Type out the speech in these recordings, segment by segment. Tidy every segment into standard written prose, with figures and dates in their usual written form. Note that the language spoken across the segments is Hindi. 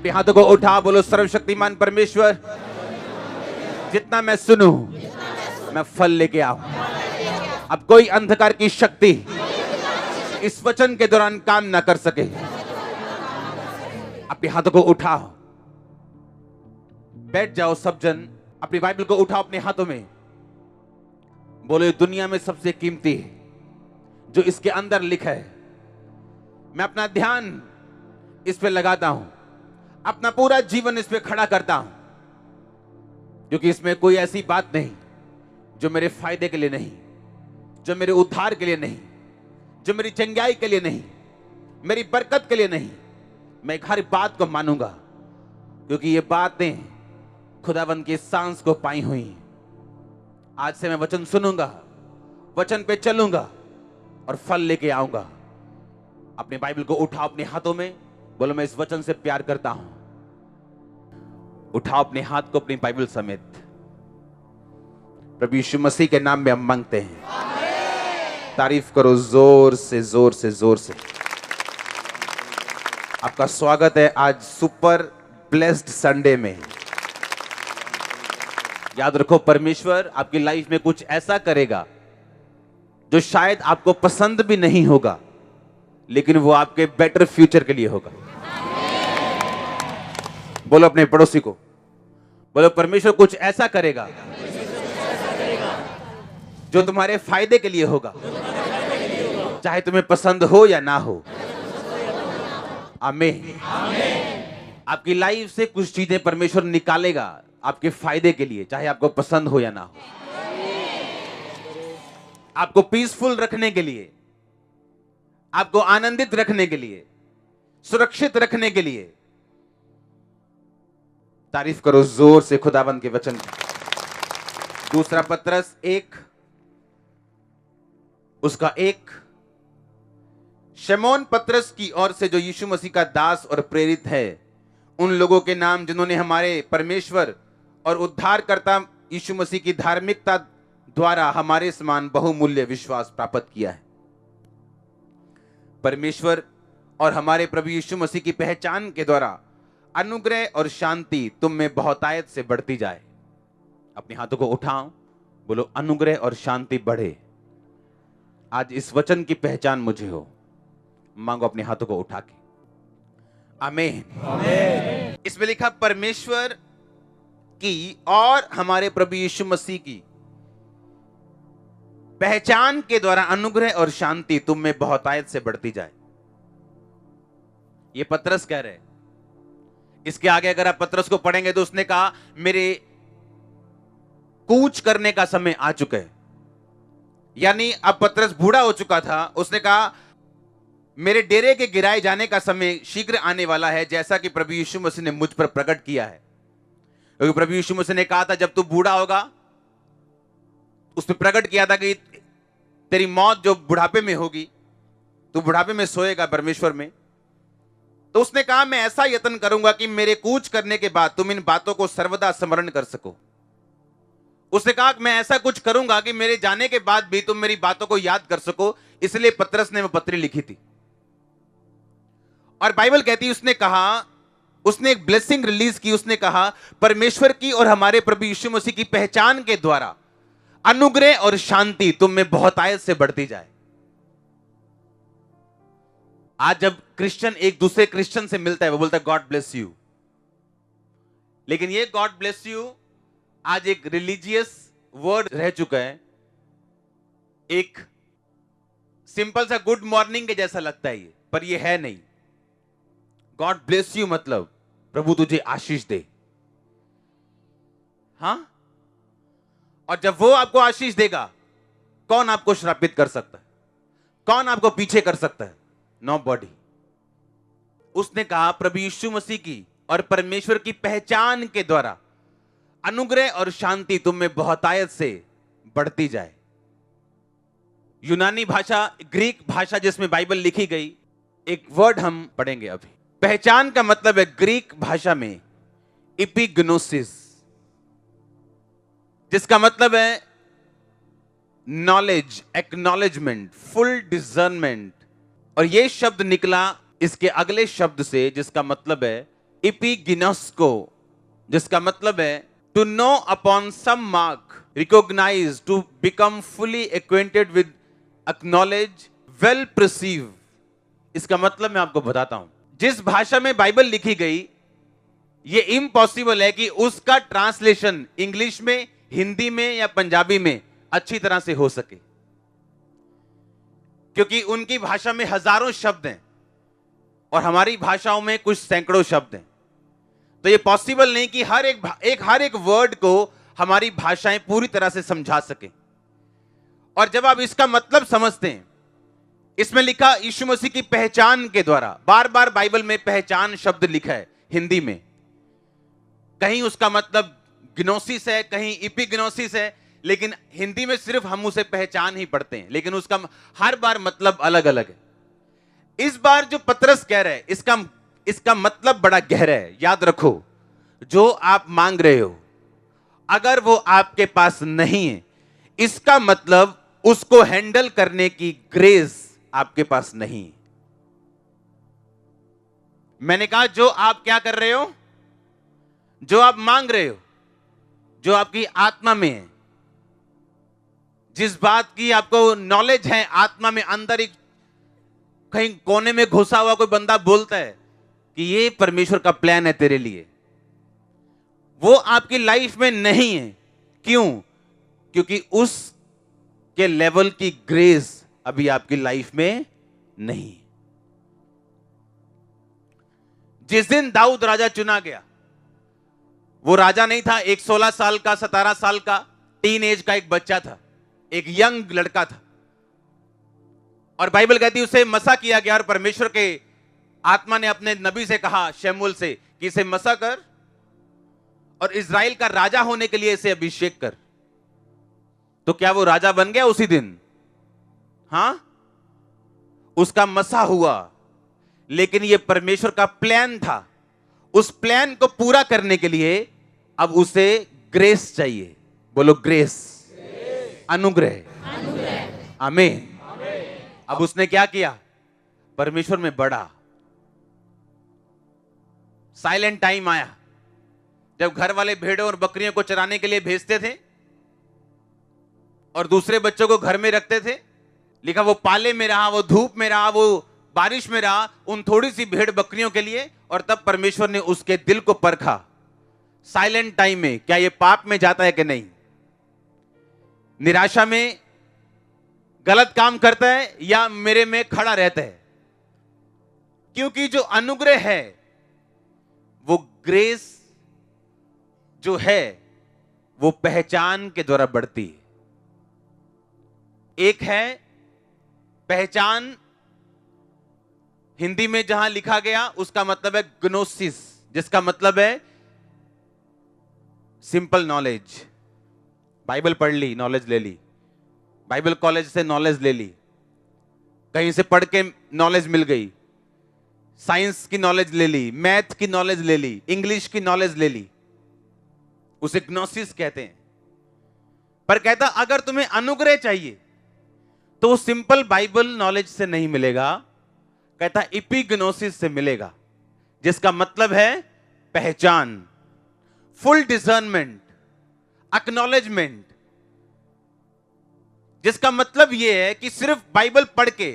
अपने हाथों को उठा, बोलो सर्वशक्तिमान परमेश्वर, जितना मैं सुनूं मैं फल लेके आऊं। अब कोई अंधकार की शक्ति इस वचन के दौरान काम ना कर सके। अपने हाथों को उठाओ, बैठ जाओ सब जन, अपनी बाइबल को उठाओ अपने हाथों में, बोलो दुनिया में सबसे कीमती जो इसके अंदर लिखा है, मैं अपना ध्यान इस पे लगाता हूं, अपना पूरा जीवन इस पे खड़ा करता हूं, क्योंकि इसमें कोई ऐसी बात नहीं जो मेरे फायदे के लिए नहीं, जो मेरे उद्धार के लिए नहीं, जो मेरी चंगाई के लिए नहीं, मेरी बरकत के लिए नहीं। मैं हर बात को मानूंगा, क्योंकि ये बातें खुदावंद की सांस को पाई हुई। आज से मैं वचन सुनूंगा, वचन पे चलूंगा और फल लेके आऊंगा। अपने बाइबल को उठाओ अपने हाथों में, बोलो मैं इस वचन से प्यार करता हूं। उठाओ अपने हाथ को अपनी बाइबल समेत। प्रभु यीशु मसीह के नाम में हम मांगते हैं। तारीफ करो जोर से जोर से जोर से। आपका स्वागत है आज सुपर ब्लेस्ड संडे में। याद रखो परमेश्वर आपकी लाइफ में कुछ ऐसा करेगा जो शायद आपको पसंद भी नहीं होगा, लेकिन वो आपके बेटर फ्यूचर के लिए होगा। बोलो अपने पड़ोसी को, बोलो परमेश्वर कुछ ऐसा करेगा जो तुम्हारे फायदे के लिए होगा, चाहे तुम्हें पसंद हो या ना हो। आमीन। आपकी लाइफ से कुछ चीजें परमेश्वर निकालेगा आपके फायदे के लिए, चाहे आपको पसंद हो या ना हो। आपको पीसफुल रखने के लिए, आपको आनंदित रखने के लिए, सुरक्षित रखने के लिए। तारीफ करो जोर से खुदावंद के वचन की। दूसरा पत्रस 1 उसका 1। शमौन पत्रस की ओर से, जो यीशु मसीह का दास और प्रेरित है, उन लोगों के नाम जिन्होंने हमारे परमेश्वर और उद्धारकर्ता यीशु मसीह की धार्मिकता द्वारा हमारे समान बहुमूल्य विश्वास प्राप्त किया है। परमेश्वर और हमारे प्रभु यीशु मसीह की पहचान के द्वारा अनुग्रह और शांति तुम में बहुतायत से बढ़ती जाए। अपने हाथों को उठाओ, बोलो अनुग्रह और शांति बढ़े। आज इस वचन की पहचान मुझे हो। मांगो अपने हाथों को उठा के। आमीन। इसमें लिखा परमेश्वर की और हमारे प्रभु यीशु मसीह की पहचान के द्वारा अनुग्रह और शांति तुम में बहुतायत से बढ़ती जाए। ये पत्रस कह रहे। इसके आगे अगर आप पत्रस को पढ़ेंगे तो उसने कहा मेरे कूच करने का समय आ चुका है, यानी अब पत्रस बूढ़ा हो चुका था। उसने कहा मेरे डेरे के गिराए जाने का समय शीघ्र आने वाला है, जैसा कि प्रभु यीशु मसीह ने मुझ पर प्रकट किया है। क्योंकि प्रभु यीशु मसीह ने कहा था जब तू बूढ़ा होगा, उसने प्रकट किया था कि तेरी मौत जो बुढ़ापे में होगी, तू बुढ़ापे में सोएगा परमेश्वर में। तो उसने कहा मैं ऐसा यत्न करूंगा कि मेरे कूच करने के बाद तुम इन बातों को सर्वदा स्मरण कर सको। उसने कहा मैं ऐसा कुछ करूंगा कि मेरे जाने के बाद भी तुम मेरी बातों को याद कर सको। इसलिए पत्रस ने वो पत्री लिखी थी। और बाइबल कहती है उसने कहा, उसने एक ब्लेसिंग रिलीज की। उसने कहा परमेश्वर की और हमारे प्रभु यीशु मसीह की पहचान के द्वारा अनुग्रह और शांति तुम में बहुतायत से बढ़ती जाए। आज जब क्रिश्चियन एक दूसरे क्रिश्चियन से मिलता है वो बोलता है गॉड ब्लेस यू, लेकिन ये गॉड ब्लेस यू आज एक रिलीजियस वर्ड रह चुका है। एक सिंपल सा गुड मॉर्निंग के जैसा लगता है ये, पर ये है नहीं। गॉड ब्लेस यू मतलब प्रभु तुझे आशीष दे। हां, और जब वो आपको आशीष देगा, कौन आपको श्रापित कर सकता है? कौन आपको पीछे कर सकता है? नोबॉडी। उसने कहा प्रभु यीशु मसीह की और परमेश्वर की पहचान के द्वारा अनुग्रह और शांति तुम में बहुतायत से बढ़ती जाए। यूनानी भाषा, ग्रीक भाषा जिसमें बाइबल लिखी गई, एक वर्ड हम पढ़ेंगे अभी। पहचान का मतलब है ग्रीक भाषा में इपिग्नोसिस, जिसका मतलब है नॉलेज, एक्नॉलेजमेंट, फुल डिजर्नमेंट। और यह शब्द निकला इसके अगले शब्द से, जिसका मतलब है इपिगिनोस्को, जिसका मतलब है to know upon some mark, recognize, to become fully acquainted with, acknowledge, well perceive. इसका मतलब मैं आपको बताता हूं। जिस भाषा में बाइबल लिखी गई, यह इम्पॉसिबल है कि उसका ट्रांसलेशन इंग्लिश में, हिंदी में या पंजाबी में अच्छी तरह से हो सके, क्योंकि उनकी भाषा में हजारों शब्द हैं और हमारी भाषाओं में कुछ सैकड़ों शब्द हैं। तो यह पॉसिबल नहीं कि हर एक वर्ड को हमारी भाषाएं पूरी तरह से समझा सके। और जब आप इसका मतलब समझते हैं, इसमें लिखा यीशु मसीह की पहचान के द्वारा, बार बार बाइबल में पहचान शब्द लिखा है हिंदी में। कहीं उसका मतलब ग्नोसिस है, कहीं इपिग्नोसिस है, लेकिन हिंदी में सिर्फ हम उसे पहचान ही पढ़ते हैं, लेकिन उसका हर बार मतलब अलग अलग है। इस बार जो पतरस कह रहे हैं, इसका मतलब बड़ा गहरा है। याद रखो, जो आप मांग रहे हो, अगर वो आपके पास नहीं है, इसका मतलब उसको हैंडल करने की ग्रेस आपके पास नहीं है। मैंने कहा, जो आप क्या कर रहे हो, जो आप मांग रहे हो, जो आपकी आत्मा में है, जिस बात की आपको नॉलेज है, आत्मा में अंदर एक कहीं कोने में घुसा हुआ कोई बंदा बोलता है कि ये परमेश्वर का प्लान है तेरे लिए, वो आपकी लाइफ में नहीं है। क्यों? क्योंकि उस के लेवल की ग्रेस अभी आपकी लाइफ में नहीं। जिस दिन दाऊद राजा चुना गया, वो राजा नहीं था, एक 16 साल का, 17 साल का, टीन एज का एक बच्चा था, एक यंग लड़का था। और बाइबल कहती है उसे मसा किया गया और परमेश्वर के आत्मा ने अपने नबी से कहा, शमूएल से, कि इसे मसा कर और इजराइल का राजा होने के लिए इसे अभिषेक कर। तो क्या वो राजा बन गया उसी दिन? हां, उसका मसा हुआ, लेकिन यह परमेश्वर का प्लान था। उस प्लान को पूरा करने के लिए अब उसे ग्रेस चाहिए। बोलो ग्रेस, अनुग्रह। आमीन। अब उसने क्या किया? परमेश्वर में बढ़ा। साइलेंट टाइम आया, जब घर वाले भेड़ों और बकरियों को चराने के लिए भेजते थे और दूसरे बच्चों को घर में रखते थे। लिखा, वो पाले में रहा, वो धूप में रहा, वो बारिश में रहा, उन थोड़ी सी भेड़ बकरियों के लिए। और तब परमेश्वर ने उसके दिल को परखा साइलेंट टाइम में, क्या ये पाप में जाता है कि नहीं, निराशा में गलत काम करता है या मेरे में खड़ा रहता है। क्योंकि जो अनुग्रह है, वो ग्रेस जो है, वो पहचान के द्वारा बढ़ती है। एक है पहचान, हिंदी में जहां लिखा गया उसका मतलब है ग्नोसिस, जिसका मतलब है सिंपल नॉलेज। बाइबल पढ़ ली, नॉलेज ले ली, बाइबल कॉलेज से नॉलेज ले ली, कहीं से पढ़ के नॉलेज मिल गई, साइंस की नॉलेज ले ली, मैथ की नॉलेज ले ली, इंग्लिश की नॉलेज ले ली, उसे ग्नोसिस कहते हैं। पर कहता, अगर तुम्हें अनुग्रह चाहिए तो वो सिंपल बाइबल नॉलेज से नहीं मिलेगा, कहता इपिग्नोसिस से मिलेगा, जिसका मतलब है पहचान, फुल डिसर्नमेंट, एक्नॉलेजमेंट। जिसका मतलब यह है कि सिर्फ बाइबल पढ़ के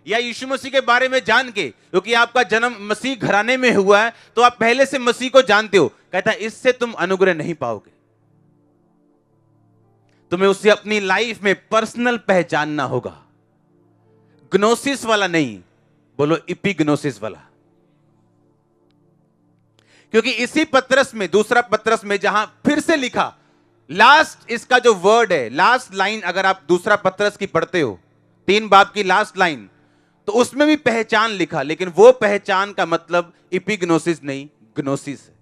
या यीशु मसीह के बारे में जान के, क्योंकि आपका जन्म मसीह घराने में हुआ है तो आप पहले से मसीह को जानते हो, कहता इससे तुम अनुग्रह नहीं पाओगे। तुम्हें उसे अपनी लाइफ में पर्सनल पहचानना होगा, ग्नोसिस वाला नहीं, बोलो इपिग्नोसिस वाला। क्योंकि इसी पत्रस में, दूसरा पत्रस में, जहां फिर से लिखा, लास्ट इसका जो वर्ड है, लास्ट लाइन, अगर आप दूसरा पत्रस की पढ़ते हो 3 बाब की लास्ट लाइन, तो उसमें भी पहचान लिखा, लेकिन वो पहचान का मतलब इपिग्नोसिस नहीं, ग्नोसिस है।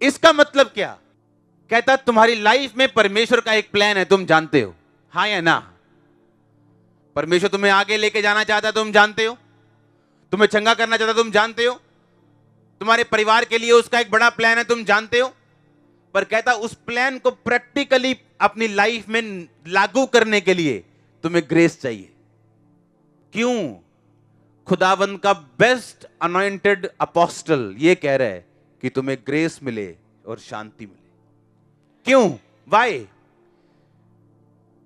इसका मतलब क्या? कहता तुम्हारी लाइफ में परमेश्वर का एक प्लान है, तुम जानते हो, हां या ना? परमेश्वर तुम्हें आगे लेके जाना चाहता है, तुम जानते हो, तुम्हें चंगा करना चाहता है, तुम जानते हो, तुम्हारे परिवार के लिए उसका एक बड़ा प्लान है, तुम जानते हो। पर कहता उस प्लान को प्रैक्टिकली अपनी लाइफ में लागू करने के लिए तुम्हें ग्रेस चाहिए। क्यों? खुदावंद का बेस्ट अनॉइंटेड अपोस्टल ये कह रहा है कि तुम्हें ग्रेस मिले और शांति मिले। क्यों? वाई?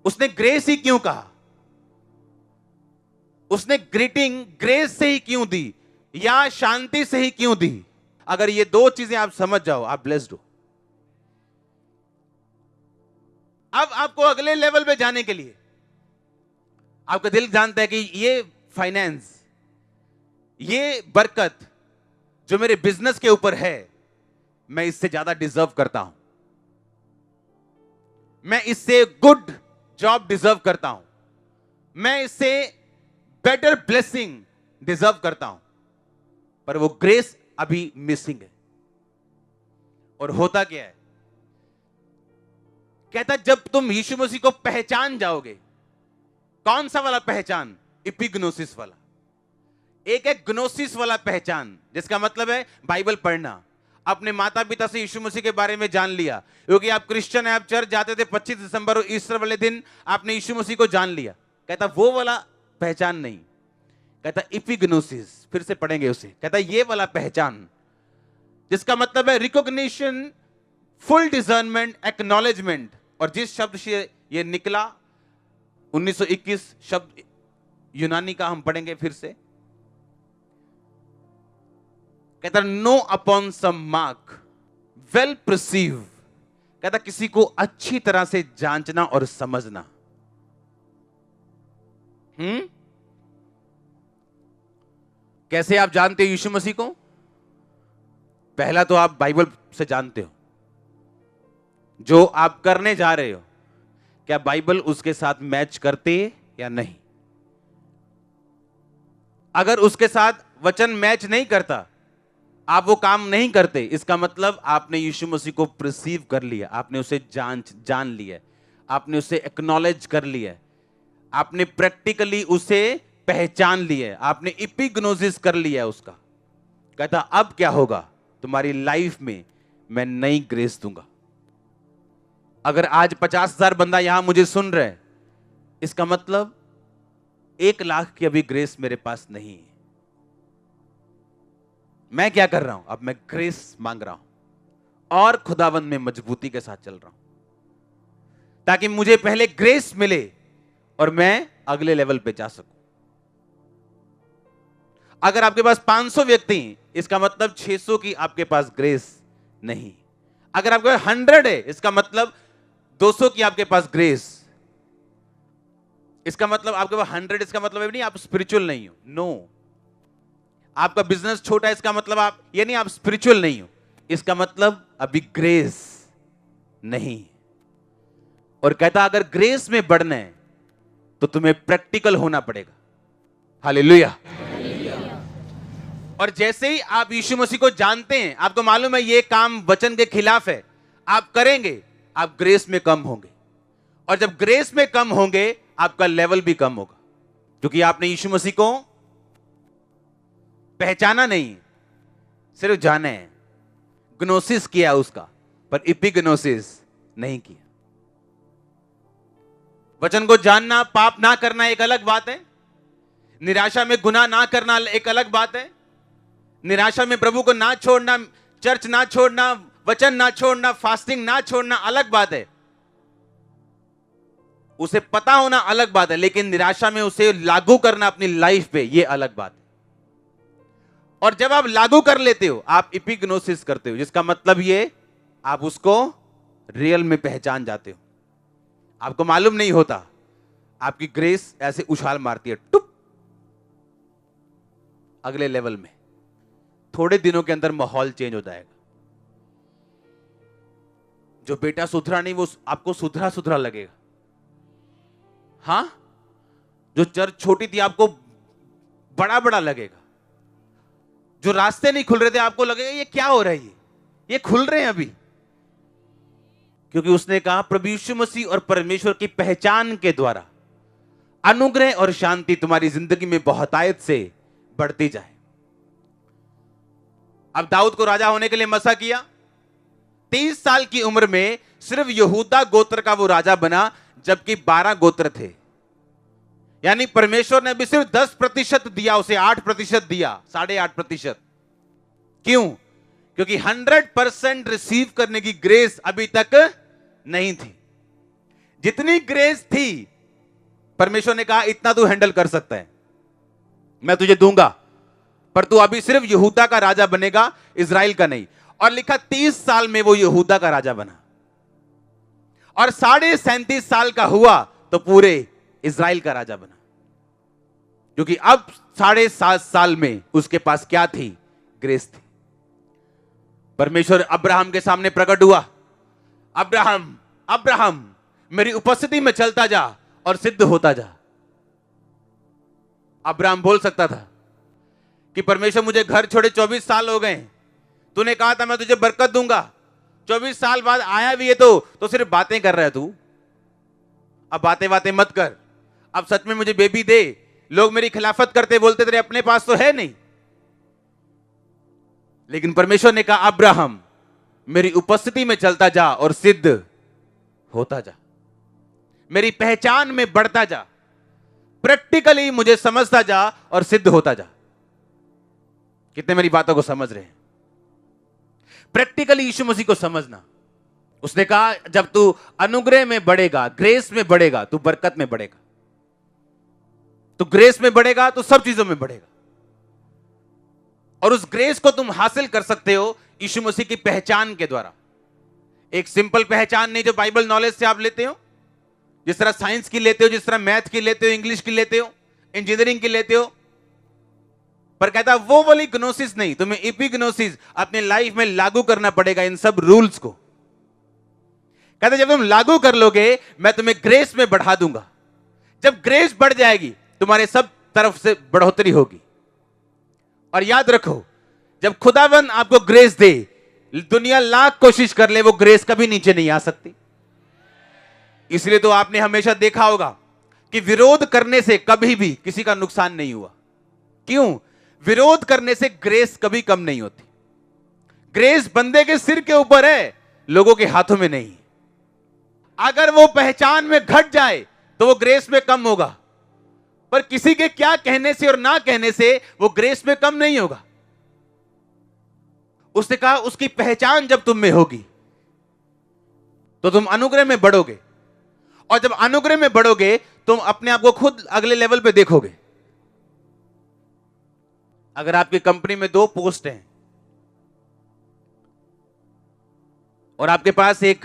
उसने ग्रेस ही क्यों कहा? उसने ग्रीटिंग ग्रेस से ही क्यों दी या शांति से ही क्यों दी? अगर ये दो चीजें आप समझ जाओ, आप ब्लेस्ड हो। अब आपको अगले लेवल पे जाने के लिए आपका दिल जानता है कि ये फाइनेंस, ये बरकत जो मेरे बिजनेस के ऊपर है, मैं इससे ज्यादा डिजर्व करता हूं, मैं इससे गुड जॉब डिजर्व करता हूं, मैं इससे बेटर ब्लेसिंग डिजर्व करता हूं, पर वो ग्रेस अभी मिसिंग है। और होता क्या है? कहता जब तुम यीशु मसीह को पहचान जाओगे, कौन सा वाला पहचान? इपिग्नोसिस वाला। एक है ग्नोसिस वाला पहचान, जिसका मतलब है बाइबल पढ़ना, अपने माता पिता से यीशु मसीह के बारे में जान लिया, क्योंकि आप क्रिश्चियन हैं, आप चर्च जाते थे 25 दिसंबर और ईस्टर वाले दिन आपने यीशु मसीह को जान लिया। कहता वो वाला पहचान नहीं, कहता इपिग्नोसिस, फिर से पढ़ेंगे उसे। कहता ये वाला पहचान, जिसका मतलब है रिकॉग्निशन, फुल डिजर्नमेंट, एक्नॉलेजमेंट। और जिस शब्द से ये निकला 1921 शब्द यूनानी का, हम पढ़ेंगे फिर से। कहता no upon some mark, well perceive. कहता किसी को अच्छी तरह से जांचना और समझना। कैसे आप जानते हो यीशु मसीह को? पहला तो आप बाइबल से जानते हो। जो आप करने जा रहे हो, क्या बाइबल उसके साथ मैच करते या नहीं? अगर उसके साथ वचन मैच नहीं करता, आप वो काम नहीं करते, इसका मतलब आपने यीशु मसीह को परसीव कर लिया, आपने उसे जान लिया, आपने उसे एक्नॉलेज कर लिया, आपने प्रैक्टिकली उसे पहचान लिया, आपने इपिग्नोसिस कर लिया उसका। कहता अब क्या होगा? तुम्हारी लाइफ में मैं नई ग्रेस दूंगा। अगर आज 50,000 बंदा यहां मुझे सुन रहे हैं, इसका मतलब 1 लाख की अभी ग्रेस मेरे पास नहीं है। मैं क्या कर रहा हूं? अब मैं ग्रेस मांग रहा हूं और खुदावंद में मजबूती के साथ चल रहा हूं, ताकि मुझे पहले ग्रेस मिले और मैं अगले लेवल पे जा सकूं। अगर आपके पास 500 व्यक्ति हैं, इसका मतलब 600 की आपके पास ग्रेस नहीं। अगर आपके पास 100 है, इसका मतलब 200 की आपके पास ग्रेस। इसका मतलब आपके पास 100, इसका मतलब नहीं आप स्पिरिचुअल नहीं हो। नो। आपका बिजनेस छोटा है, इसका मतलब आप ये नहीं आप स्पिरिचुअल नहीं हो, इसका मतलब अभी ग्रेस नहीं। और कहता अगर ग्रेस में बढ़ना है तो तुम्हें प्रैक्टिकल होना पड़ेगा। हालेलुया। और जैसे ही आप यीशु मसीह को जानते हैं, आपको मालूम है ये काम वचन के खिलाफ है, आप करेंगे, आप ग्रेस में कम होंगे। और जब ग्रेस में कम होंगे, आपका लेवल भी कम होगा, क्योंकि आपने यीशु मसीह को पहचाना नहीं, सिर्फ जाना है, ग्नोसिस किया उसका, पर इपिग्नोसिस नहीं किया। वचन को जानना, पाप ना करना एक अलग बात है, निराशा में गुनाह ना करना एक अलग बात है, निराशा में प्रभु को ना छोड़ना, चर्च ना छोड़ना, वचन ना छोड़ना, फास्टिंग ना छोड़ना अलग बात है, उसे पता होना अलग बात है, लेकिन निराशा में उसे लागू करना अपनी लाइफ पे, यह अलग बात है। और जब आप लागू कर लेते हो, आप इपिग्नोसिस करते हो, जिसका मतलब ये आप उसको रियल में पहचान जाते हो। आपको मालूम नहीं होता, आपकी ग्रेस ऐसे उछाल मारती है, टुप, अगले लेवल में। थोड़े दिनों के अंदर माहौल चेंज हो जाएगा। जो बेटा सुथरा नहीं, वो आपको सुथरा सुथरा लगेगा। हां, जो चर्च छोटी थी आपको बड़ा बड़ा लगेगा। जो रास्ते नहीं खुल रहे थे, आपको लगेगा ये क्या हो रहा है, ये खुल रहे हैं अभी, क्योंकि उसने कहा प्रभु यीशु मसीह और परमेश्वर की पहचान के द्वारा अनुग्रह और शांति तुम्हारी जिंदगी में बहुतायत से बढ़ती जाए। अब दाऊद को राजा होने के लिए मसा किया, 30 साल की उम्र में सिर्फ यहूदा गोत्र का वो राजा बना, जबकि 12 गोत्र थे। यानी परमेश्वर ने भी सिर्फ 10% दिया उसे, 8% दिया, 8.5%। क्यों? क्योंकि 100% रिसीव करने की ग्रेस अभी तक नहीं थी। जितनी ग्रेस थी, परमेश्वर ने कहा इतना तू हैंडल कर सकता है, मैं तुझे दूंगा, पर तू अभी सिर्फ यहूदा का राजा बनेगा, इजराइल का नहीं। और लिखा 30 साल में वो यहूदा का राजा बना, और 37.5 साल का हुआ तो पूरे इजराइल का राजा बना। क्योंकि अब 7.5 साल में उसके पास क्या थी? ग्रेस थी। परमेश्वर अब्राहम के सामने प्रकट हुआ, अब्राहम अब्राहम मेरी उपस्थिति में चलता जा और सिद्ध होता जा। अब्राहम बोल सकता था कि परमेश्वर मुझे घर छोड़े 24 साल हो गए, तूने कहा था मैं तुझे बरकत दूंगा, 24 साल बाद आया भी है तो सिर्फ बातें कर रहा है तू। अब बातें बातें मत कर, अब सच में मुझे बेबी दे। लोग मेरी खिलाफत करते, बोलते तेरे अपने पास तो है नहीं। लेकिन परमेश्वर ने कहा अब्राहम मेरी उपस्थिति में चलता जा और सिद्ध होता जा, मेरी पहचान में बढ़ता जा, प्रैक्टिकली मुझे समझता जा और सिद्ध होता जा। कितने मेरी बातों को समझ रहे हैं? प्रैक्टिकली यीशु मसीह को समझना। उसने कहा जब तू अनुग्रह में बढ़ेगा, ग्रेस में बढ़ेगा, तू बरकत में बढ़ेगा। तो ग्रेस में बढ़ेगा तो सब चीजों में बढ़ेगा, और उस ग्रेस को तुम हासिल कर सकते हो यीशु मसीह की पहचान के द्वारा। एक सिंपल पहचान नहीं जो बाइबल नॉलेज से आप लेते हो, जिस तरह साइंस की लेते हो, जिस तरह मैथ की लेते हो, इंग्लिश की लेते हो, इंजीनियरिंग की लेते हो, पर कहता वो वाली ग्नोसिस नहीं, तुम्हें एपिग्नोसिस अपने लाइफ में लागू करना पड़ेगा इन सब रूल्स को। कहता जब तुम लागू कर लोगे मैं तुम्हें ग्रेस में बढ़ा दूंगा। जब ग्रेस बढ़ जाएगी तुम्हारे सब तरफ से बढ़ोतरी होगी। और याद रखो, जब खुदावन आपको ग्रेस दे, दुनिया लाख कोशिश कर ले, वो ग्रेस कभी नीचे नहीं आ सकती। इसलिए तो आपने हमेशा देखा होगा कि विरोध करने से कभी भी किसी का नुकसान नहीं हुआ। क्यों? विरोध करने से ग्रेस कभी कम नहीं होती। ग्रेस बंदे के सिर के ऊपर है, लोगों के हाथों में नहीं। अगर वो पहचान में घट जाए तो वो ग्रेस में कम होगा, पर किसी के क्या कहने से और ना कहने से वो ग्रेस में कम नहीं होगा। उसने कहा उसकी पहचान जब तुम में होगी तो तुम अनुग्रह में बढ़ोगे, और जब अनुग्रह में बढ़ोगे तुम अपने आप को खुद अगले लेवल पे देखोगे। अगर आपकी कंपनी में 2 पोस्ट हैं और आपके पास एक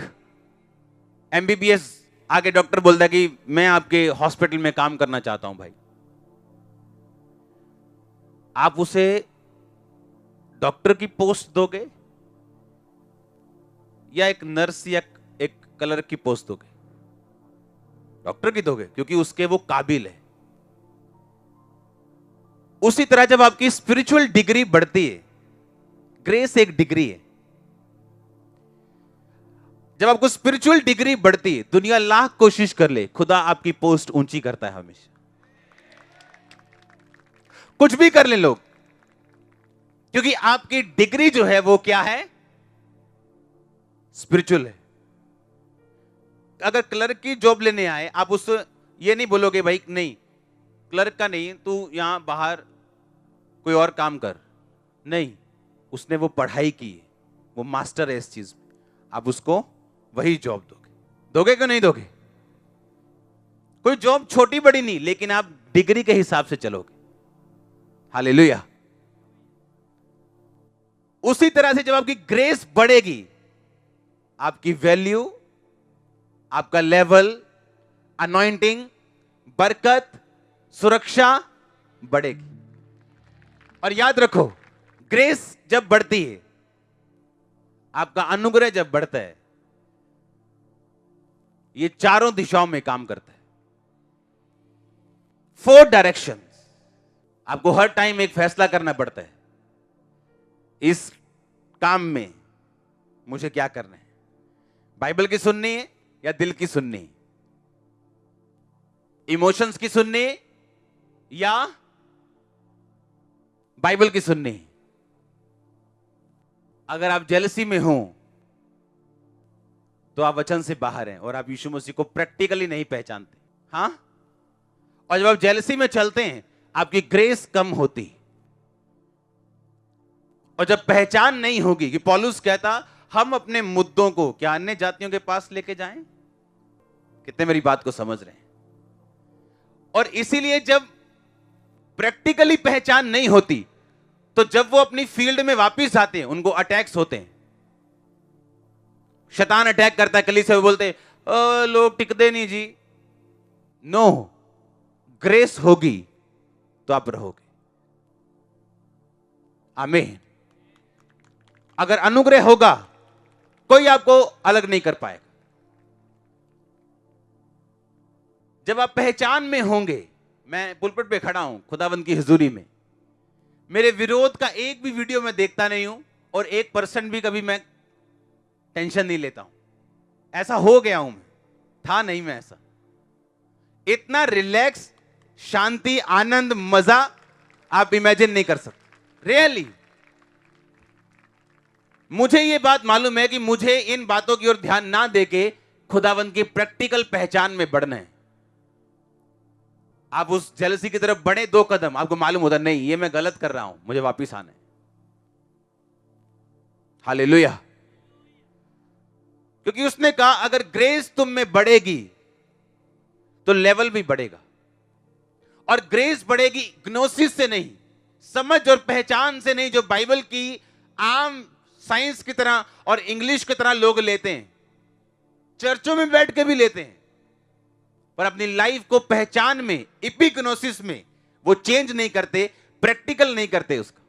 एमबीबीएस आके डॉक्टर बोलता है कि मैं आपके हॉस्पिटल में काम करना चाहता हूं भाई, आप उसे डॉक्टर की पोस्ट दोगे या एक नर्स या एक क्लर्क की पोस्ट दोगे? डॉक्टर की दोगे, क्योंकि उसके वो काबिल है। उसी तरह जब आपकी स्पिरिचुअल डिग्री बढ़ती है, ग्रेस एक डिग्री है, जब आपको स्पिरिचुअल डिग्री बढ़ती है, दुनिया लाख कोशिश कर ले, खुदा आपकी पोस्ट ऊंची करता है हमेशा। कुछ भी कर ले लोग, क्योंकि आपकी डिग्री जो है वो क्या है? स्पिरिचुअल है। अगर क्लर्क की जॉब लेने आए, आप उससे ये नहीं बोलोगे भाई नहीं क्लर्क का नहीं, तू यहां बाहर कोई और काम कर। नहीं, उसने वो पढ़ाई की है, वो मास्टर है इस चीज में, आप उसको वही जॉब दोगे। दोगे कि नहीं दोगे? कोई जॉब छोटी बड़ी नहीं, लेकिन आप डिग्री के हिसाब से चलोगे। हालेलुया। उसी तरह से जब आपकी ग्रेस बढ़ेगी, आपकी वैल्यू, आपका लेवल, अनॉइंटिंग, बरकत, सुरक्षा बढ़ेगी। और याद रखो, ग्रेस जब बढ़ती है, आपका अनुग्रह जब बढ़ता है, ये चारों दिशाओं में काम करता है। 4 डायरेक्शंस। आपको हर टाइम एक फैसला करना पड़ता है, इस काम में मुझे क्या करना है? बाइबल की सुननी है या दिल की सुननी है? इमोशंस की सुननी है या बाइबल की सुननी है? अगर आप जेलसी में हो तो आप वचन से बाहर हैं और आप यीशु मसीह को प्रैक्टिकली नहीं पहचानते। हां, और जब आप जेलसी में चलते हैं, आपकी ग्रेस कम होती, और जब पहचान नहीं होगी, कि पौलुस कहता हम अपने मुद्दों को क्या अन्य जातियों के पास लेके जाएं? कितने मेरी बात को समझ रहे हैं? और इसीलिए जब प्रैक्टिकली पहचान नहीं होती, तो जब वो अपनी फील्ड में वापस आते हैं, उनको अटैक्स होते हैं। शैतान अटैक करता है, कलीसिया में बोलते हैं लोग टिकते नहीं जी। नो, ग्रेस होगी तो आप रहोगे। आमीन। अगर अनुग्रह होगा, कोई आपको अलग नहीं कर पाएगा। जब आप पहचान में होंगे, मैं पुलपिट पे खड़ा हूं खुदावंद की हुजूरी में, मेरे विरोध का एक भी वीडियो मैं देखता नहीं हूं, और 1% भी कभी मैं टेंशन नहीं लेता हूं। ऐसा हो गया हूं मैं, था नहीं मैं ऐसा। इतना रिलैक्स, शांति, आनंद, मजा आप इमेजिन नहीं कर सकते। रियली मुझे यह बात मालूम है कि मुझे इन बातों की ओर ध्यान ना देके खुदावंद की प्रैक्टिकल पहचान में बढ़ना है। आप उस जेलसी की तरफ बढ़े 2 कदम, आपको मालूम होता नहीं ये मैं गलत कर रहा हूं, मुझे वापिस आना है। हालेलुया। क्योंकि उसने कहा अगर ग्रेस तुम में बढ़ेगी तो लेवल भी बढ़ेगा, और ग्रेस बढ़ेगी ग्नोसिस से नहीं, समझ और पहचान से नहीं, जो बाइबल की आम साइंस की तरह और इंग्लिश की तरह लोग लेते हैं, चर्चों में बैठ के भी लेते हैं, पर अपनी लाइफ को पहचान में, इपिग्नोसिस में वो चेंज नहीं करते, प्रैक्टिकल नहीं करते उसका।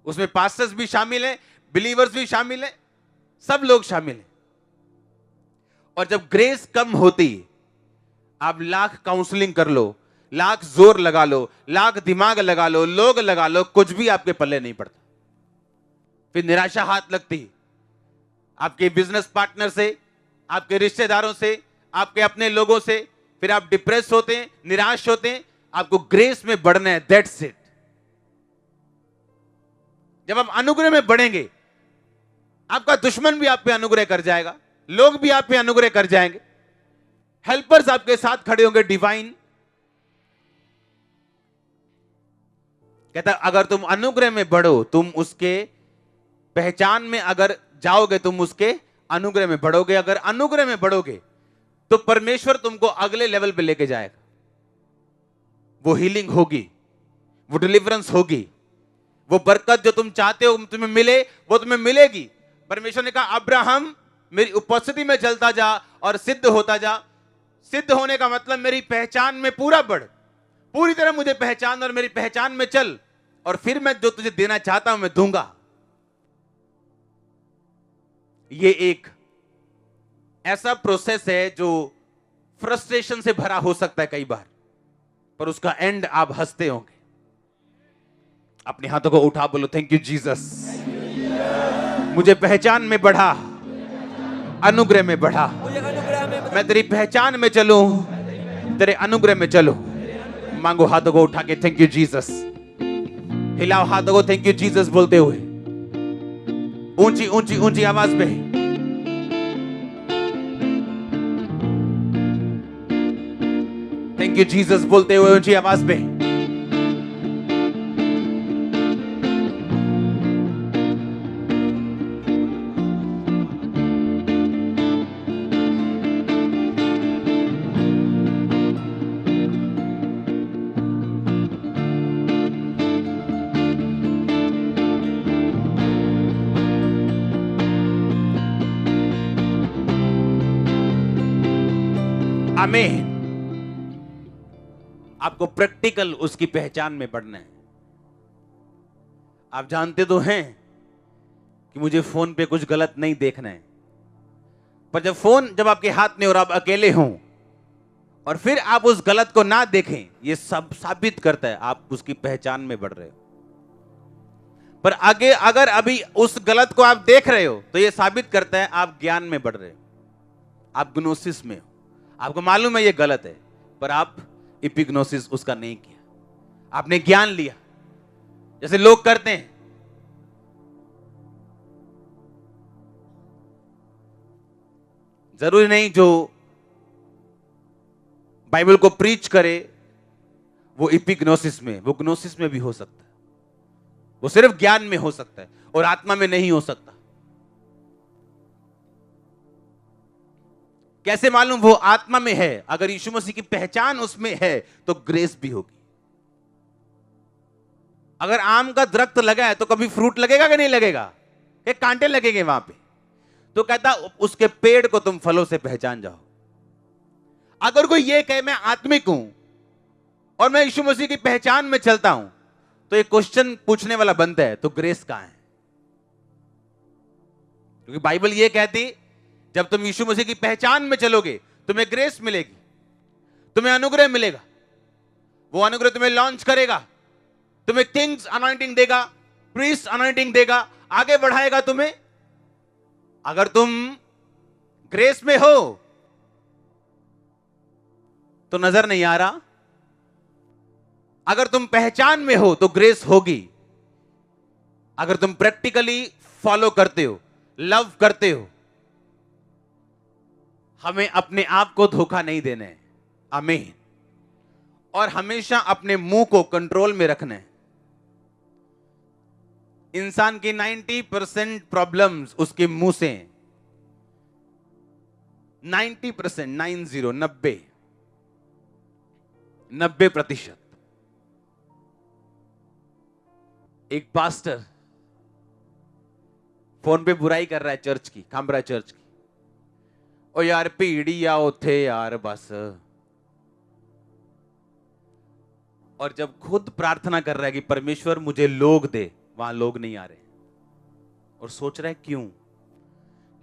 उसमें पास्टर्स भी शामिल हैं, बिलीवर्स भी शामिल हैं, सब लोग शामिल हैं। और जब ग्रेस कम होती, आप लाख काउंसलिंग कर लो, लाख जोर लगा लो, लाख दिमाग लगा लो, लोग लगा लो, कुछ भी आपके पल्ले नहीं पड़ता। फिर निराशा हाथ लगती, आपके बिजनेस पार्टनर से, आपके रिश्तेदारों से, आपके अपने लोगों से। फिर आप डिप्रेस होते हैं, निराश होते हैं। आपको ग्रेस में बढ़ना है, दैट्स इट। जब आप अनुग्रह में बढ़ेंगे, आपका दुश्मन भी आप पे अनुग्रह कर जाएगा, लोग भी आप पे अनुग्रह कर जाएंगे, हेल्पर्स आपके साथ खड़े होंगे, डिवाइन। कहता अगर तुम अनुग्रह में बढ़ो, तुम उसके पहचान में अगर जाओगे, तुम उसके अनुग्रह में बढ़ोगे। अगर अनुग्रह में बढ़ोगे तो परमेश्वर तुमको अगले लेवल पे लेके जाएगा। वो हीलिंग होगी, वो डिलीवरेंस होगी, वो बरकत जो तुम चाहते हो तुम्हें मिले, वो तुम्हें मिलेगी। परमेश्वर ने कहा अब्राहम मेरी उपस्थिति में चलता जा और सिद्ध होता जा। सिद्ध होने का मतलब मेरी पहचान में पूरा बढ़, पूरी तरह मुझे पहचान और मेरी पहचान में चल, और फिर मैं जो तुझे देना चाहता हूं मैं दूंगा। ये एक ऐसा प्रोसेस है जो फ्रस्ट्रेशन से भरा हो सकता है कई बार, पर उसका एंड आप हंसते होंगे। अपने हाथों को उठा बोलो थैंक यू जीसस। मुझे पहचान में बढ़ा, अनुग्रह में बढ़ा। मैं तेरी पहचान में चलूं, तेरे अनुग्रह में चलूं। मांगो हाथों को उठा के थैंक यू जीसस। हिलाओ हाथों को थैंक यू जीसस बोलते हुए, ऊंची ऊंची ऊंची आवाज में। थैंक यू जीसस बोलते हुए ऊंची आवाज में। आमीन। आपको प्रैक्टिकल उसकी पहचान में बढ़ना है। आप जानते तो हैं कि मुझे फोन पे कुछ गलत नहीं देखना है, पर जब आपके हाथ में और आप अकेले हों और फिर आप उस गलत को ना देखें, यह सब साबित करता है आप उसकी पहचान में बढ़ रहे हो। पर आगे अगर अभी उस गलत को आप देख रहे हो तो यह साबित करता है आप ज्ञान में बढ़ रहे हो, आप ग्नोसिस में हो। आपको मालूम है ये गलत है, पर आप इपिग्नोसिस उसका नहीं किया, आपने ज्ञान लिया जैसे लोग करते हैं। जरूरी नहीं जो बाइबल को प्रीच करे वो इपिग्नोसिस में, वो ग्नोसिस में भी हो सकता है। वो सिर्फ ज्ञान में हो सकता है और आत्मा में नहीं हो सकता। कैसे मालूम? वो आत्मा में है। अगर यीशु मसीह की पहचान उसमें है तो ग्रेस भी होगी। अगर आम का दरख्त लगा है तो कभी फ्रूट लगेगा कि नहीं लगेगा? कि कांटे लगेंगे वहां पे? तो कहता उसके पेड़ को तुम फलों से पहचान जाओ। अगर कोई ये कहे मैं आत्मिक हूं और मैं यीशु मसीह की पहचान में चलता हूं, तो एक क्वेश्चन पूछने वाला बनता है, तो ग्रेस कहां है? क्योंकि बाइबल ये कहती, जब तुम यीशु मसीह की पहचान में चलोगे तुम्हें ग्रेस मिलेगी, तुम्हें अनुग्रह मिलेगा। वो अनुग्रह तुम्हें लॉन्च करेगा, तुम्हें किंग्स अनॉइंटिंग देगा, प्रीस्ट अनॉइंटिंग देगा, आगे बढ़ाएगा तुम्हें। अगर तुम ग्रेस में हो तो नजर नहीं आ रहा, अगर तुम पहचान में हो तो ग्रेस होगी। अगर तुम प्रैक्टिकली फॉलो करते हो, लव करते हो, हमें अपने आप को धोखा नहीं देना है। आमीन। और हमेशा अपने मुंह को कंट्रोल में रखना है। इंसान की 90% प्रॉब्लम्स उसके मुंह से हैं। 90%, 90%। एक पास्टर फोन पे बुराई कर रहा है चर्च की, कामरा चर्च की। ओ यार भीड़ी आओ थे यार बस। और जब खुद प्रार्थना कर रहा है कि परमेश्वर मुझे लोग दे, वहां लोग नहीं आ रहे। और सोच रहा है क्यों?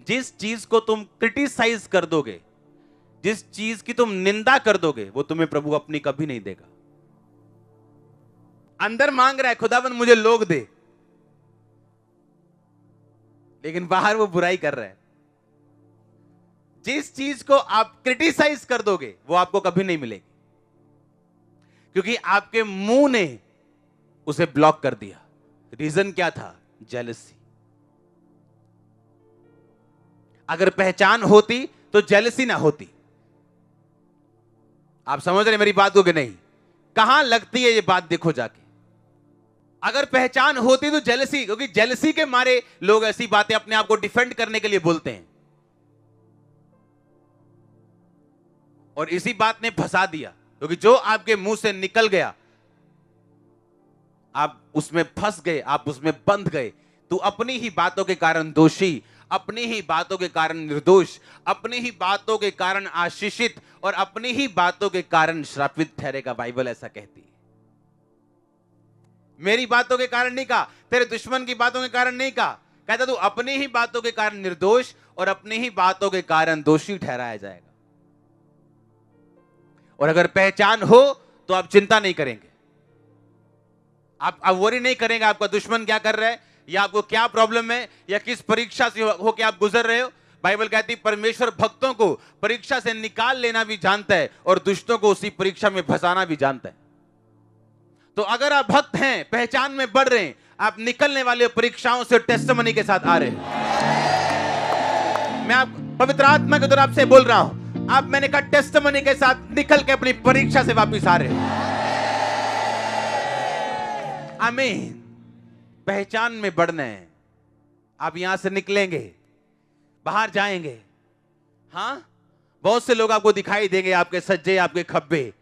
जिस चीज को तुम क्रिटिसाइज कर दोगे, जिस चीज की तुम निंदा कर दोगे, वो तुम्हें प्रभु अपनी कभी नहीं देगा। अंदर मांग रहा है खुदाबंद मुझे लोग दे, लेकिन बाहर वो बुराई कर रहा है। जिस चीज को आप क्रिटिसाइज कर दोगे वो आपको कभी नहीं मिलेगी, क्योंकि आपके मुंह ने उसे ब्लॉक कर दिया। रीजन क्या था? जेलसी। अगर पहचान होती तो जेलसी ना होती। आप समझ रहे मेरी बात को कि नहीं? कहां लगती है ये बात, देखो जाके। अगर पहचान होती तो जेलसी, क्योंकि जेलसी के मारे लोग ऐसी बातें अपने आप को डिफेंड करने के लिए बोलते हैं, और इसी बात ने फंसा दिया। क्योंकि जो आपके मुंह से निकल गया, आप उसमें फंस गए, आप उसमें बंध गए। तो अपनी ही बातों के कारण दोषी, अपनी ही बातों के कारण निर्दोष, अपनी ही बातों के कारण आशीषित और अपनी ही बातों के कारण श्रापित ठहरेगा। बाइबल ऐसा कहती है। मेरी बातों के कारण नहीं कहा, तेरे दुश्मन की बातों के कारण नहीं कहा, कहता तू अपनी ही बातों के कारण निर्दोष और अपनी ही बातों के कारण दोषी ठहराया जाएगा। और अगर पहचान हो तो आप चिंता नहीं करेंगे, आप वरी नहीं करेंगे आपका दुश्मन क्या कर रहा है, या आपको क्या प्रॉब्लम है, या किस परीक्षा से होकर आप गुजर रहे हो। बाइबल कहती है परमेश्वर भक्तों को परीक्षा से निकाल लेना भी जानता है और दुष्टों को उसी परीक्षा में फंसाना भी जानता है। तो अगर आप भक्त हैं, पहचान में बढ़ रहे हैं, आप निकलने वाले परीक्षाओं से टेस्टिमनी के साथ आ रहे हैं। मैं आप पवित्र आत्मा के द्वारा आपसे बोल रहा हूं, आप मैंने कहा टेस्टिमनी के साथ निकल के अपनी परीक्षा से वापस आ रहे हैं। आमीन। पहचान में बढ़ना है। आप यहां से निकलेंगे, बाहर जाएंगे, हाँ, बहुत से लोग आपको दिखाई देंगे, आपके सज्जे, आपके खब्बे।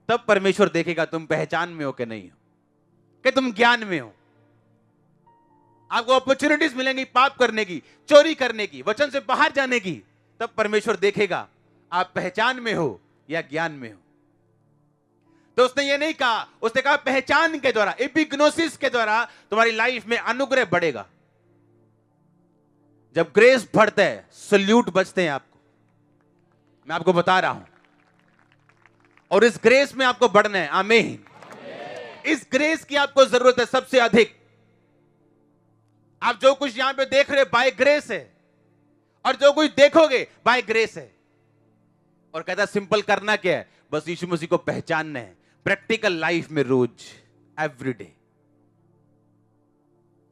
तब परमेश्वर देखेगा तुम पहचान में हो कि नहीं हो, कि तुम ज्ञान में हो। आपको अपॉर्चुनिटीज मिलेंगी पाप करने की, चोरी करने की, वचन से बाहर जाने की। तब परमेश्वर देखेगा आप पहचान में हो या ज्ञान में हो। तो उसने ये नहीं कहा, उसने कहा पहचान के द्वारा, एपिग्नोसिस के द्वारा तुम्हारी लाइफ में अनुग्रह बढ़ेगा। जब ग्रेस बढ़ता है, सल्यूट बचते हैं आपको। मैं आपको बता रहा हूं, और इस ग्रेस में आपको बढ़ना है। आमीन। इस ग्रेस की आपको जरूरत है सबसे अधिक। आप जो कुछ यहां पे देख रहे बाय ग्रेस है, और जो कुछ देखोगे बाय ग्रेस है। और कहता सिंपल करना क्या है, बस यीशु मसीह को पहचानना है प्रैक्टिकल लाइफ में, रोज, एवरीडे,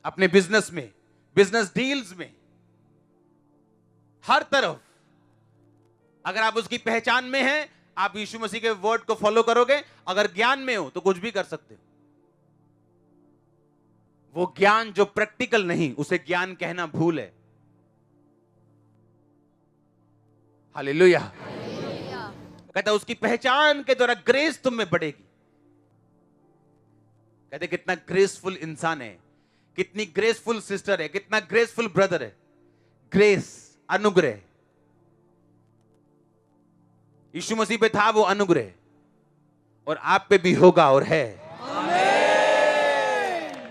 अपने बिजनेस में, बिजनेस डील्स में, हर तरफ। अगर आप उसकी पहचान में हैं, आप यीशु मसीह के वर्ड को फॉलो करोगे। अगर ज्ञान में हो तो कुछ भी कर सकते हो। वो ज्ञान जो प्रैक्टिकल नहीं, उसे ज्ञान कहना भूल है। हालेलुया। कहता उसकी पहचान के द्वारा ग्रेस तुम में बढ़ेगी। कहते कितना ग्रेसफुल इंसान है, कितनी ग्रेसफुल सिस्टर है, कितना ग्रेसफुल ब्रदर है। ग्रेस, अनुग्रह, यीशु मसीह पे था वो अनुग्रह, और आप पे भी होगा और है।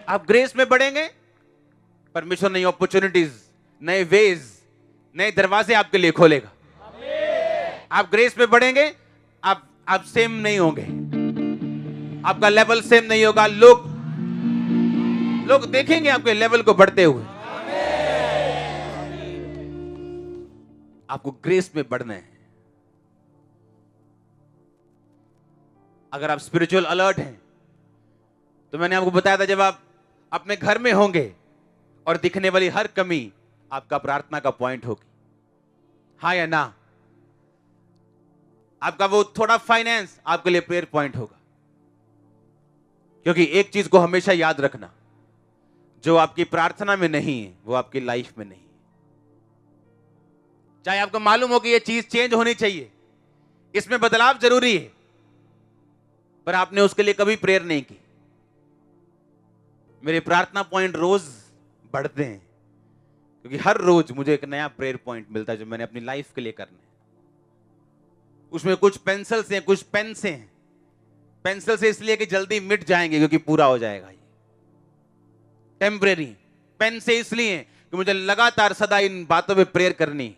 आप ग्रेस में बढ़ेंगे, परमेश्वर नई अपॉर्चुनिटीज, नए वेज, नए दरवाजे आपके लिए खोलेगा। आप ग्रेस में बढ़ेंगे, आप सेम नहीं होंगे, आपका लेवल सेम नहीं होगा। लोग देखेंगे आपके लेवल को बढ़ते हुए। आपको ग्रेस में बढ़ना है। अगर आप स्पिरिचुअल अलर्ट हैं, तो मैंने आपको बताया था, जब आप अपने घर में होंगे और दिखने वाली हर कमी आपका प्रार्थना का पॉइंट होगी। हाँ या ना? आपका वो थोड़ा फाइनेंस आपके लिए प्रेयर पॉइंट होगा। क्योंकि एक चीज को हमेशा याद रखना, जो आपकी प्रार्थना में नहीं है वो आपकी लाइफ में नहीं है। चाहे आपको मालूम हो कि ये चीज चेंज होनी चाहिए, इसमें बदलाव जरूरी है, पर आपने उसके लिए कभी प्रेयर नहीं की। मेरे प्रार्थना पॉइंट रोज बढ़ते हैं, क्योंकि हर रोज मुझे एक नया प्रेयर पॉइंट मिलता है जो मैंने अपनी लाइफ के लिए करना है। उसमें कुछ पेंसिल से, कुछ पेन से हैं। पेंसिल से इसलिए कि जल्दी मिट जाएंगे, क्योंकि पूरा हो जाएगा ये, टेम्परेरी। पेन से इसलिए कि मुझे लगातार सदा इन बातों पे प्रेयर करनी,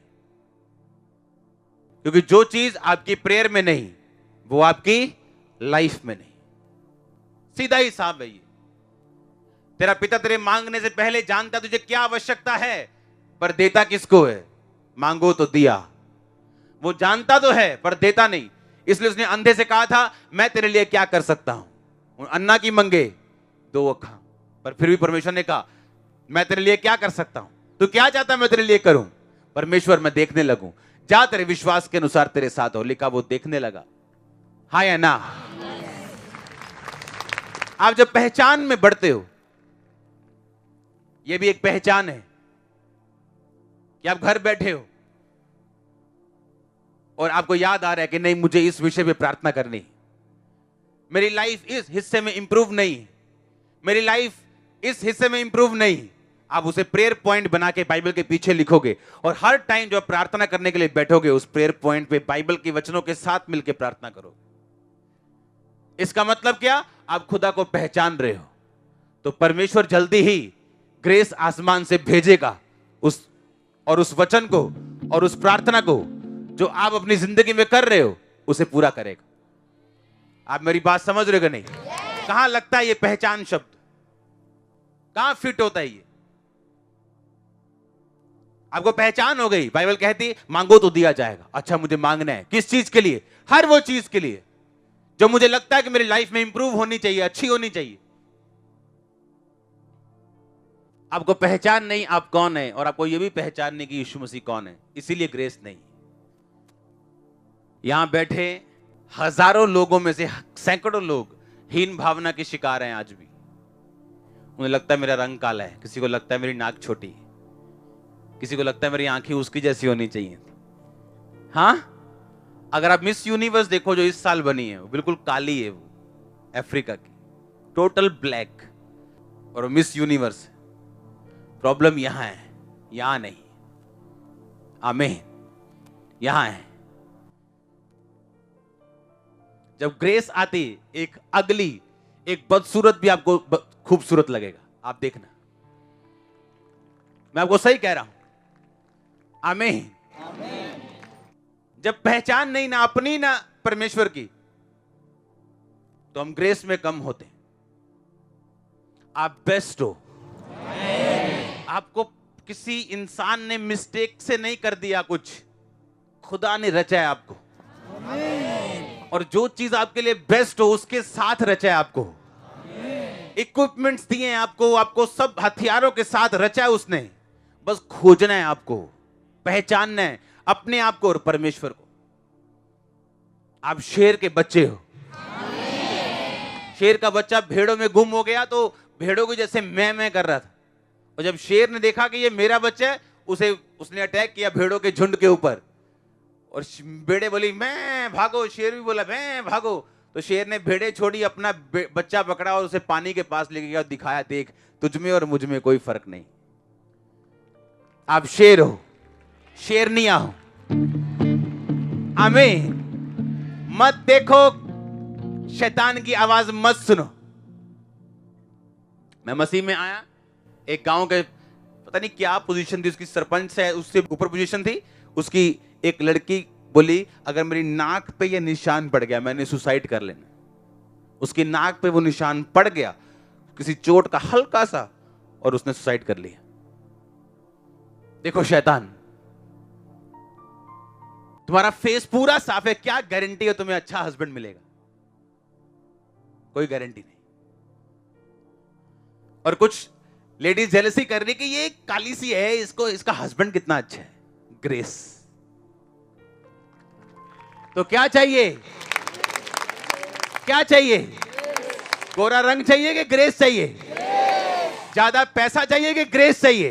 क्योंकि जो चीज आपकी प्रेयर में नहीं वो आपकी लाइफ में नहीं। सीधा ही साहब है ये। तेरा पिता तेरे मांगने से पहले जानता तुझे क्या आवश्यकता है, पर देता किसको है? मांगो तो दिया। वो जानता तो है पर देता नहीं, इसलिए उसने अंधे से कहा था, मैं तेरे लिए क्या कर सकता हूं? अन्ना की मंगे 2 अखा, पर फिर भी परमेश्वर ने कहा, मैं तेरे लिए क्या कर सकता हूं? तू क्या चाहता मैं तेरे लिए करूं? परमेश्वर, मैं देखने लगूं। जा, तेरे विश्वास के अनुसार तेरे साथ हो। लिखा, वो देखने लगा। हाँ या ना? आप जब पहचान में बढ़ते हो, यह भी एक पहचान है कि आप घर बैठे हो और आपको याद आ रहा है कि नहीं, मुझे इस विषय पे प्रार्थना करनी, मेरी लाइफ इस हिस्से में इंप्रूव नहीं, मेरी लाइफ इस हिस्से में इंप्रूव नहीं। आप उसे प्रेयर पॉइंट बना के बाइबल के पीछे लिखोगे, और हर टाइम जो प्रार्थना करने के लिए बैठोगे, उस प्रेयर पॉइंट पे बाइबल के वचनों के साथ मिलकर प्रार्थना करोगे। इसका मतलब क्या? आप खुदा को पहचान रहे हो, तो परमेश्वर जल्दी ही ग्रेस आसमान से भेजेगा उस वचन को और उस प्रार्थना को जो आप अपनी जिंदगी में कर रहे हो, उसे पूरा करेगा। आप मेरी बात समझ रहे हो कि नहीं? कहां लगता है ये पहचान शब्द? कहां फिट होता है ये? आपको पहचान हो गई। बाइबल कहती मांगो तो दिया जाएगा। अच्छा, मुझे मांगना है किस चीज के लिए? हर वो चीज के लिए जो मुझे लगता है कि मेरी लाइफ में इंप्रूव होनी चाहिए, अच्छी होनी चाहिए। आपको पहचान नहीं आप कौन है, और आपको यह भी पहचान नहीं कि यीशु मसीह कौन है, इसीलिए ग्रेस नहीं। यहां बैठे हजारों लोगों में से सैकड़ों लोग हीन भावना के शिकार हैं आज भी। उन्हें लगता है मेरा रंग काला है, किसी को लगता है मेरी नाक छोटी है, किसी को लगता है मेरी आंखें उसकी जैसी होनी चाहिए। हां, अगर आप मिस यूनिवर्स देखो जो इस साल बनी है, वो बिल्कुल काली है, वो अफ्रीका की, टोटल ब्लैक, और वो मिस यूनिवर्स है। प्रॉब्लम यहां है, यहां नहीं। आमीन। यहां है। जब ग्रेस आती, एक अगली, एक बदसूरत भी आपको खूबसूरत लगेगा। आप देखना, मैं आपको सही कह रहा हूं। आमीन। जब पहचान नहीं ना अपनी ना परमेश्वर की, तो हम ग्रेस में कम होते हैं। आप बेस्ट हो। आपको किसी इंसान ने मिस्टेक से नहीं कर दिया कुछ, खुदा ने रचा है आपको, और जो चीज आपके लिए बेस्ट हो उसके साथ रचा है आपको। इक्विपमेंट्स दिए हैं आपको सब हथियारों के साथ रचा है उसने। बस खोजना है आपको, पहचानना है अपने आप को और परमेश्वर को। आप शेर के बच्चे हो। शेर का बच्चा भेड़ों में गुम हो गया तो भेड़ों की जैसे मैं कर रहा था। और जब शेर ने देखा कि ये मेरा बच्चा है, उसने अटैक किया भेड़ों के झुंड के ऊपर। और भेड़े बोली मैं भागो, शेर भी बोला मैं भागो। तो शेर ने भेड़े छोड़ी, अपना बच्चा पकड़ा और उसे पानी के पास लेके गया और दिखाया, देख तुझ में और मुझ में कोई फर्क नहीं, आप शेर हो, शेरनिया हो। आमीन। मत देखो, शैतान की आवाज मत सुनो। मैं मसीह में आया, एक गांव के पता नहीं क्या पोजीशन थी उसकी, सरपंच है उससे ऊपर पोजीशन थी उसकी। एक लड़की बोली अगर मेरी नाक पे ये निशान पड़ गया मैंने सुसाइड कर लेना। उसकी नाक पे वो निशान पड़ गया, किसी चोट का हल्का सा, और उसने सुसाइड कर लिया। देखो शैतान, तुम्हारा फेस पूरा साफ है, क्या गारंटी है तुम्हें अच्छा हस्बैंड मिलेगा? कोई गारंटी नहीं। और कुछ लेडीज जेलसी कर रही कि ये काली सी है, इसको इसका हस्बैंड कितना अच्छा है। ग्रेस। तो क्या चाहिए? क्या चाहिए? गोरा रंग चाहिए कि ग्रेस चाहिए? ज्यादा पैसा चाहिए कि ग्रेस चाहिए?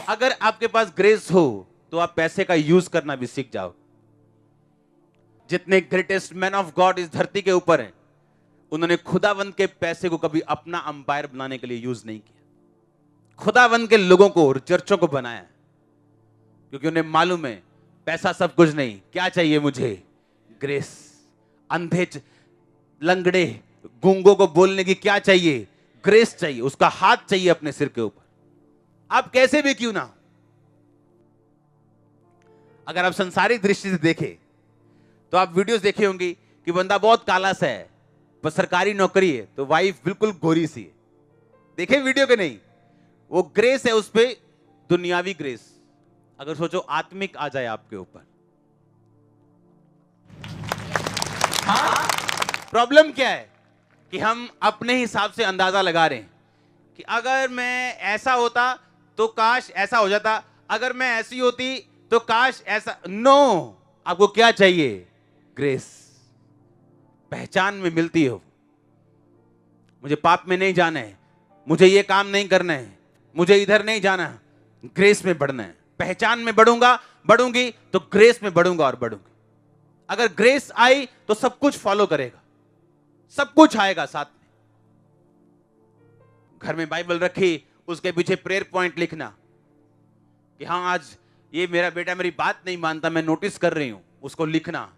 अगर आपके पास ग्रेस हो तो आप पैसे का यूज करना भी सीख जाओ। जितने ग्रेटेस्ट मैन ऑफ गॉड इस धरती के ऊपर हैं, उन्होंने खुदावंद के पैसे को कभी अपना अंपायर बनाने के लिए यूज नहीं किया। खुदावंद के लोगों को और चर्चों को बनाया, क्योंकि उन्हें मालूम है पैसा सब कुछ नहीं, क्या चाहिए मुझे? ग्रेस। अंधे लंगड़े गूंगों को बोलने की क्या चाहिए? ग्रेस चाहिए, उसका हाथ चाहिए अपने सिर के ऊपर। आप कैसे भी क्यों ना, अगर आप संसारिक दृष्टि से देखें तो आप वीडियोस देखे होंगे कि बंदा बहुत काला सा है पर सरकारी नौकरी है, तो वाइफ बिल्कुल गोरी सी है। देखे वीडियो के नहीं? वो ग्रेस है उस पे, दुनियावी ग्रेस। अगर सोचो आत्मिक आ जाए आपके ऊपर, प्रॉब्लम क्या है कि हम अपने हिसाब से अंदाजा लगा रहे हैं कि अगर मैं ऐसा होता तो काश ऐसा हो जाता, अगर मैं ऐसी होती तो काश ऐसा। नो, आपको क्या चाहिए? ग्रेस। पहचान में मिलती हो, मुझे पाप में नहीं जाना है, मुझे ये काम नहीं करना है, मुझे इधर नहीं जाना, ग्रेस में बढ़ना है। पहचान में बढ़ूंगा, बढ़ूंगी तो ग्रेस में बढ़ूंगा और बढ़ूंगी। अगर ग्रेस आई तो सब कुछ फॉलो करेगा, सब कुछ आएगा साथ में। घर में बाइबल रखी, उसके पीछे प्रेयर पॉइंट लिखना कि हाँ आज ये मेरा बेटा मेरी बात नहीं मानता, मैं नोटिस कर रही हूं, उसको लिखना,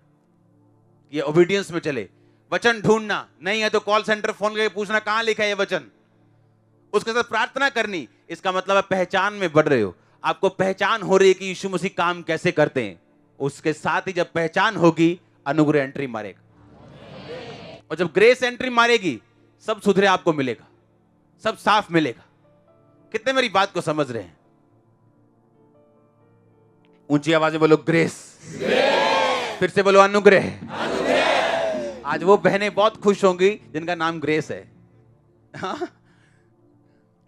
ये ओबीडियंस में चले। वचन ढूंढना, नहीं है तो कॉल सेंटर फोन करके पूछना कहां लिखा है ये वचन, उसके साथ प्रार्थना करनी। इसका मतलब है पहचान में बढ़ रहे हो, आपको पहचान हो रही है कि यीशु मसीह काम कैसे करते हैं। उसके साथ ही जब पहचान होगी, अनुग्रह एंट्री मारेगा, और जब ग्रेस एंट्री मारेगी, सब सुधरे आपको मिलेगा, सब साफ मिलेगा। कितने मेरी बात को समझ रहे हैं? ऊंची आवाज में बोलो ग्रेस, फिर से बोलो अनुग्रह। आज वो बहनें बहुत खुश होंगी जिनका नाम ग्रेस है, हाँ?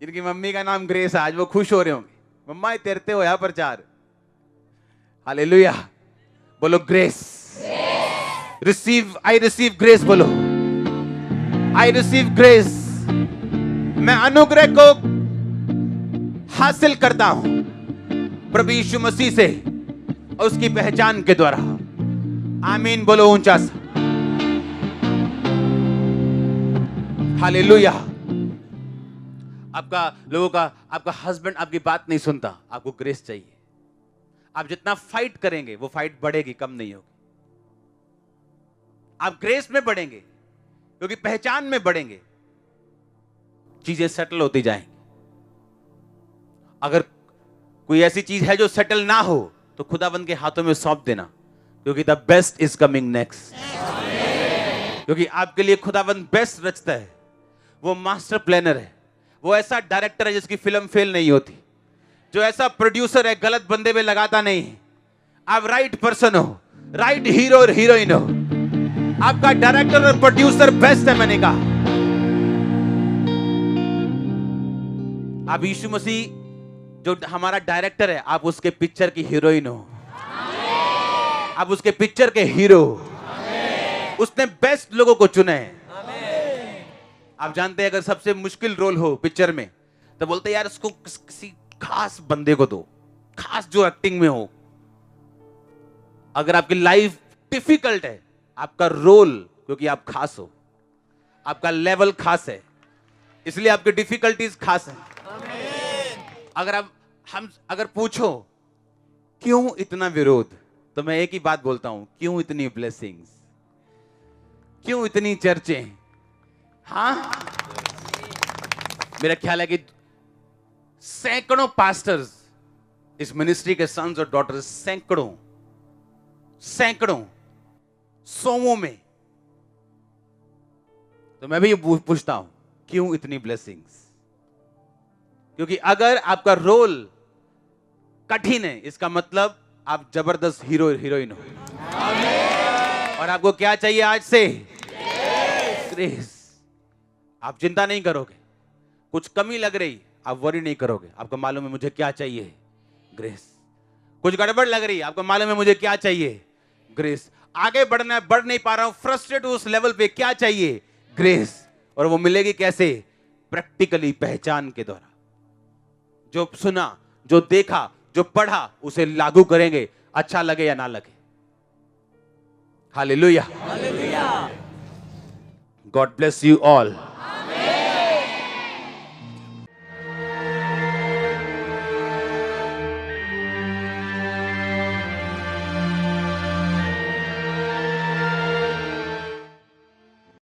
जिनकी मम्मी का नाम ग्रेस है, आज वो खुश हो रहे होंगे, मम्मा तैरते हो यहाँ पर चार। हालेलुया। बोलो grace. Receive, I receive grace. बोलो आई रिसीव ग्रेस। मैं अनुग्रह को हासिल करता हूं प्रभु यीशु मसीह से और उसकी पहचान के द्वारा। आमीन। बोलो ऊंचा सा हालेलुया। आपका लोगों का, आपका हस्बैंड आपकी बात नहीं सुनता, आपको ग्रेस चाहिए। आप जितना फाइट करेंगे वो फाइट बढ़ेगी, कम नहीं होगी। आप ग्रेस में बढ़ेंगे क्योंकि पहचान में बढ़ेंगे, चीजें सेटल होती जाएंगी। अगर कोई ऐसी चीज है जो सेटल ना हो तो खुदाबंद के हाथों में सौंप देना, क्योंकि the best is coming next. क्योंकि आपके लिए खुदाबंद बेस्ट रचता है। वो मास्टर प्लानर है, वो ऐसा डायरेक्टर है जिसकी फिल्म फेल नहीं होती, जो ऐसा प्रोड्यूसर है गलत बंदे में लगाता नहीं। आप राइट पर्सन हो, राइट हीरो और हीरोइन हो। आपका डायरेक्टर और प्रोड्यूसर बेस्ट है। मैंने कहा आप यीशु मसीह जो हमारा डायरेक्टर है, आप उसके पिक्चर की हीरोइन हो, आप उसके पिक्चर के हीरो। उसने बेस्ट लोगों को चुने हैं। आप जानते हैं अगर सबसे मुश्किल रोल हो पिक्चर में तो बोलते हैं यार उसको किसी खास बंदे को दो, खास जो एक्टिंग में हो। अगर आपकी लाइफ डिफिकल्ट है, आपका रोल, क्योंकि आप खास हो, आपका लेवल खास है, इसलिए आपकी डिफिकल्टीज खास है। अगर पूछो क्यों इतना विरोध, तो मैं एक ही बात बोलता हूं, क्यों इतनी ब्लेसिंग्स, क्यों इतनी चर्चें। हाँ, मेरा ख्याल है कि सैकड़ों पास्टर्स इस मिनिस्ट्री के सन्स और डॉटर्स, सैकड़ों सौों में। तो मैं भी पूछता हूं क्यों इतनी ब्लेसिंग्स? क्योंकि अगर आपका रोल कठिन है, इसका मतलब आप जबरदस्त हीरोइन हो। और आपको क्या चाहिए आज से? ग्रेस। आप चिंता नहीं करोगे, कुछ कमी लग रही आप वरी नहीं करोगे, आपको मालूम है मुझे क्या चाहिए? ग्रेस। कुछ गड़बड़ लग रही, आपको मालूम है मुझे क्या चाहिए? ग्रेस। आगे बढ़ना है, बढ़ नहीं पा रहा हूं, फ्रस्ट्रेट हूं उस लेवल पे, क्या चाहिए? ग्रेस। और वो मिलेगी कैसे? प्रैक्टिकली, पहचान के द्वारा। जो सुना, जो देखा, जो पढ़ा, उसे लागू करेंगे, अच्छा लगे या ना लगे। Hallelujah. God bless you all.